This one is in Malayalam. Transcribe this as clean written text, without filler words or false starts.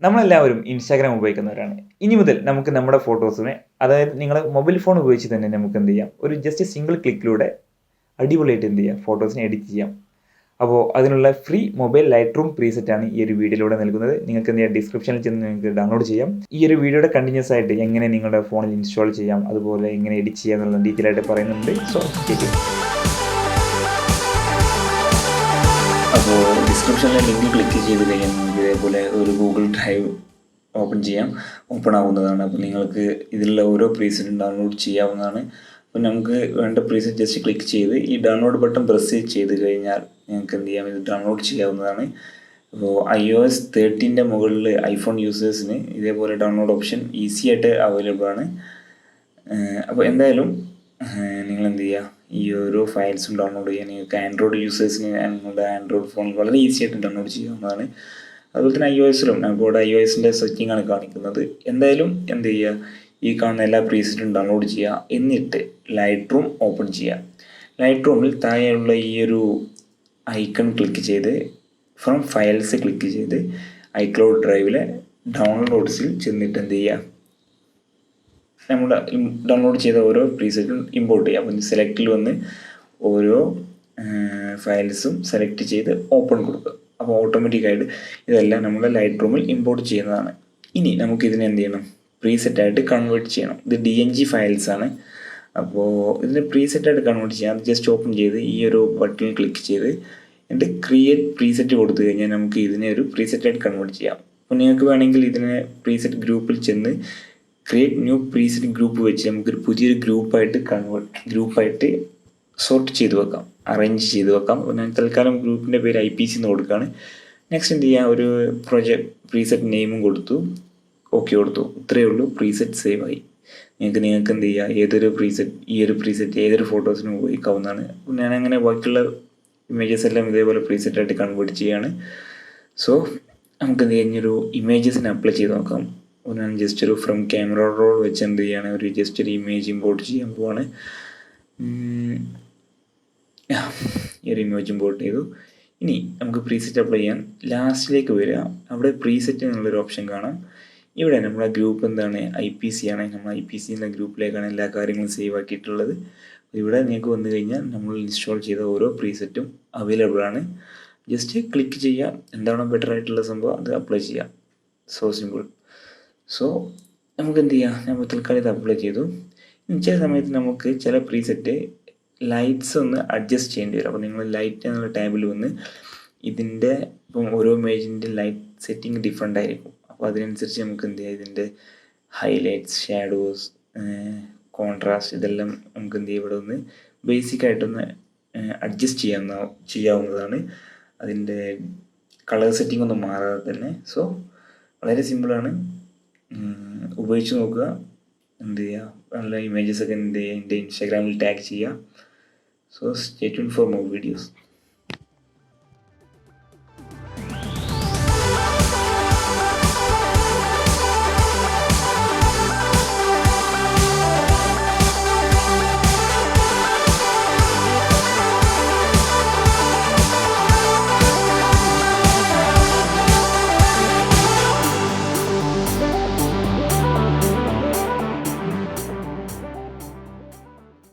നമ്മളെല്ലാവരും ഇൻസ്റ്റാഗ്രാം ഉപയോഗിക്കുന്നവരാണ്. ഇനി മുതൽ നമുക്ക് നമ്മുടെ ഫോട്ടോസിനെ അതായത് നിങ്ങളെ മൊബൈൽ ഫോൺ ഉപയോഗിച്ച് തന്നെ നമുക്ക് എന്ത് ചെയ്യാം, ഒരു ജസ്റ്റ് സിംഗിൾ ക്ലിക്കിലൂടെ അടിപൊളിയായിട്ട് എന്ത് ചെയ്യാം, ഫോട്ടോസിനെ എഡിറ്റ് ചെയ്യാം. അപ്പോൾ അതിനുള്ള ഫ്രീ മൊബൈൽ ലൈറ്റ് റൂം പ്രീസെറ്റാണ് ഈ ഒരു വീഡിയോയിലൂടെ നൽകുന്നത്. നിങ്ങൾക്ക് എന്ത് ചെയ്യാം, ഡിസ്ക്രിപ്ഷനിൽ ചെന്ന് നിങ്ങൾക്ക് ഡൗൺലോഡ് ചെയ്യാം. ഈ ഒരു വീഡിയോയുടെ കണ്ടിന്യൂസ് ആയിട്ട് എങ്ങനെ നിങ്ങളുടെ ഫോണിൽ ഇൻസ്റ്റാൾ ചെയ്യാം, അതുപോലെ എങ്ങനെ എഡിറ്റ് ചെയ്യാം എന്നുള്ള ഡീറ്റെയിൽ ആയിട്ട് പറയുന്നുണ്ട്. സോ അപ്പോൾ ഡിസ്ക്രിപ്ഷനിലെ ലിങ്ക് ക്ലിക്ക് ചെയ്ത് കഴിഞ്ഞാൽ നിങ്ങൾക്ക് ഇതേപോലെ ഒരു ഗൂഗിൾ ഡ്രൈവ് ഓപ്പൺ ആവുന്നതാണ്. അപ്പോൾ നിങ്ങൾക്ക് ഇതിലുള്ള ഓരോ പ്രീസെറ്റും ഡൗൺലോഡ് ചെയ്യാവുന്നതാണ്. അപ്പോൾ നമുക്ക് വേണ്ട പ്രീസെറ്റ് ജസ്റ്റ് ക്ലിക്ക് ചെയ്ത് ഈ ഡൗൺലോഡ് ബട്ടൺ പ്രസ് ചെയ്ത് കഴിഞ്ഞാൽ നിങ്ങൾക്ക് എന്ത് ചെയ്യാം, ഇത് ഡൗൺലോഡ് ചെയ്യാവുന്നതാണ്. അപ്പോൾ iOS 13 മുകളിൽ ഐഫോൺ യൂസേഴ്സിന് ഇതേപോലെ ഡൗൺലോഡ് ഓപ്ഷൻ ഈസി ആയിട്ട് അവൈലബിൾ ആണ്. അപ്പോൾ എന്തായാലും നിങ്ങൾ എന്ത് ചെയ്യുക, ഈ ഓരോ ഫയൽസും ഡൗൺലോഡ് ചെയ്യാൻ നിങ്ങൾക്ക് ആൻഡ്രോയിഡ് യൂസേഴ്സിന് നിങ്ങളുടെ ആൻഡ്രോയിഡ് ഫോണിൽ വളരെ ഈസി ആയിട്ട് ഡൗൺലോഡ് ചെയ്യാവുന്നതാണ്. അതുപോലെ തന്നെ iOSലും നമുക്കിവിടെ iOSൻ്റെ സെറ്റിംഗ് ആണ് കാണിക്കുന്നത്. എന്തായാലും എന്ത് ചെയ്യുക, ഈ കാണുന്ന എല്ലാ പ്രീസെറ്റും ഡൗൺലോഡ് ചെയ്യുക. എന്നിട്ട് ലൈറ്റ് റൂം ഓപ്പൺ ചെയ്യുക. ലൈറ്റ് റൂമിൽ താഴെയുള്ള ഈ ഒരു ഐക്കൺ ക്ലിക്ക് ചെയ്ത് ഫ്രം ഫയൽസ് ക്ലിക്ക് ചെയ്ത് ഐക്ലൗഡ് ഡ്രൈവിലെ ഡൗൺലോഡ്സിൽ ചെന്നിട്ട് എന്ത് ചെയ്യുക, നമ്മൾ ഡൗൺലോഡ് ചെയ്ത ഓരോ പ്രീസെറ്റും ഇമ്പോർട്ട് ചെയ്യുക. അപ്പം സെലക്റ്റിൽ വന്ന് ഓരോ ഫയൽസും സെലക്ട് ചെയ്ത് ഓപ്പൺ കൊടുക്കുക. അപ്പോൾ ഓട്ടോമാറ്റിക്കായിട്ട് ഇതെല്ലാം നമ്മൾ ലൈറ്റ് റൂമിൽ ഇമ്പോർട്ട് ചെയ്യുന്നതാണ്. ഇനി നമുക്ക് ഇതിനെ എന്ത് ചെയ്യണം, പ്രീസെറ്റായിട്ട് കൺവേർട്ട് ചെയ്യണം. ഇത് DNG ഫയൽസാണ്. അപ്പോൾ ഇതിനെ പ്രീസെറ്റായിട്ട് കൺവേർട്ട് ചെയ്യാം. അത് ജസ്റ്റ് ഓപ്പൺ ചെയ്ത് ഈ ഒരു ബട്ടണിൽ ക്ലിക്ക് ചെയ്ത് എന്നിട്ട് ക്രിയേറ്റ് പ്രീസെറ്റ് കൊടുത്തു കഴിഞ്ഞാൽ നമുക്ക് ഇതിനെ ഒരു പ്രീസെറ്റായിട്ട് കൺവേർട്ട് ചെയ്യാം. അപ്പോൾ നിങ്ങൾക്ക് വേണമെങ്കിൽ ഇതിനെ പ്രീസെറ്റ് ഗ്രൂപ്പിൽ ചെന്ന് ക്രിയേറ്റ് ന്യൂ പ്രീസെറ്റ് ഗ്രൂപ്പ് വെച്ച് നമുക്കൊരു പുതിയൊരു ഗ്രൂപ്പായിട്ട് സോർട്ട് ചെയ്ത് വെക്കാം, അറേഞ്ച് ചെയ്ത് വെക്കാം. ഞാൻ തൽക്കാലം ഗ്രൂപ്പിൻ്റെ പേര് IPC എന്ന് കൊടുക്കുകയാണ്. നെക്സ്റ്റ് എന്ത് ചെയ്യുക, ഒരു പ്രീസെറ്റ് നെയിമും കൊടുത്തു, ഓക്കെ കൊടുത്തു. ഇത്രയേ ഉള്ളൂ, പ്രീസെറ്റ് സേവ് ആയി. നിങ്ങൾക്ക് എന്ത് ചെയ്യുക, ഈ ഒരു പ്രീസെറ്റ് ഏതൊരു ഫോട്ടോസിനും ഉപയോഗിക്കാവുന്നതാണ്. ഞാൻ അങ്ങനെ ബാക്കിയുള്ള ഇമേജസ് എല്ലാം ഇതേപോലെ പ്രീസെറ്റായിട്ട് കൺവേർട്ട് ചെയ്യുകയാണ്. സോ നമുക്ക് എന്ത് കഴിഞ്ഞൊരു ഇമേജസിന് അപ്ലൈ ചെയ്ത് നോക്കാം. ഞാൻ ജസ്റ്റ് ഒരു ഫ്രം ക്യാമറ റോൾ വെച്ച് എന്ത് ചെയ്യുകയാണ്, ജസ്റ്റ് ഒരു ഇമേജ് ഇമ്പോർട്ട് ചെയ്യാൻ പോവാണ്. ഈ ഒരു ഇമേജ് ഇമ്പോർട്ട് ചെയ്തു. ഇനി നമുക്ക് പ്രീസെറ്റ് അപ്ലൈ ചെയ്യാൻ ലാസ്റ്റിലേക്ക് വരിക. അവിടെ പ്രീസെറ്റ് എന്നുള്ളൊരു ഓപ്ഷൻ കാണാം. ഇവിടെ നമ്മളെ ഗ്രൂപ്പ് എന്താണ്, IPC ആണ്. നമ്മൾ IPC എന്ന ഗ്രൂപ്പിലേക്കാണ് എല്ലാ കാര്യങ്ങളും സേവ് ആക്കിയിട്ടുള്ളത്. ഇവിടെ നിങ്ങൾക്ക് വന്നു കഴിഞ്ഞാൽ നമ്മൾ ഇൻസ്റ്റാൾ ചെയ്ത ഓരോ പ്രീസെറ്റും അവൈലബിൾ ആണ്. ജസ്റ്റ് ക്ലിക്ക് ചെയ്യുക, എന്താണോ ബെറ്റർ ആയിട്ടുള്ള സംഭവം അത് അപ്ലൈ ചെയ്യാം. So simple. സോ നമുക്ക് എന്ത് ചെയ്യാം, നമ്മൾ തൽക്കാലം ഇത് അപ്ലൈ ചെയ്തു. ചില സമയത്ത് നമുക്ക് ചില പ്രീസെറ്റ് ലൈറ്റ്സ് ഒന്ന് അഡ്ജസ്റ്റ് ചെയ്യേണ്ടി വരും. അപ്പോൾ നിങ്ങൾ ലൈറ്റ് എന്നുള്ള ടാബിൽ വന്ന് ഇതിൻ്റെ ഇപ്പം ഓരോ ഇമേജിൻ്റെ ലൈറ്റ് സെറ്റിംഗ് ഡിഫറെൻ്റ് ആയിരിക്കും. അപ്പോൾ അതിനനുസരിച്ച് നമുക്ക് എന്ത് ചെയ്യാം, ഇതിൻ്റെ ഹൈലൈറ്റ്സ്, ഷാഡോസ്, കോൺട്രാസ്റ്റ് ഇതെല്ലാം നമുക്ക് എന്ത് ചെയ്യാം, ഇവിടെ ഒന്ന് ബേസിക്കായിട്ടൊന്ന് അഡ്ജസ്റ്റ് ചെയ്യാവുന്നതാണ്. അതിൻ്റെ കളർ സെറ്റിംഗ് ഒന്നും മാറാതെ തന്നെ. സോ വളരെ സിമ്പിളാണ്, ഉപയോഗിച്ച് നോക്കുക. എന്ത് ചെയ്യുക, നല്ല ഇമേജസൊക്കെ എന്ത് ചെയ്യുക, എൻ്റെ ഇൻസ്റ്റാഗ്രാമിൽ ടാഗ് ചെയ്യുക. So stay tune for more videos.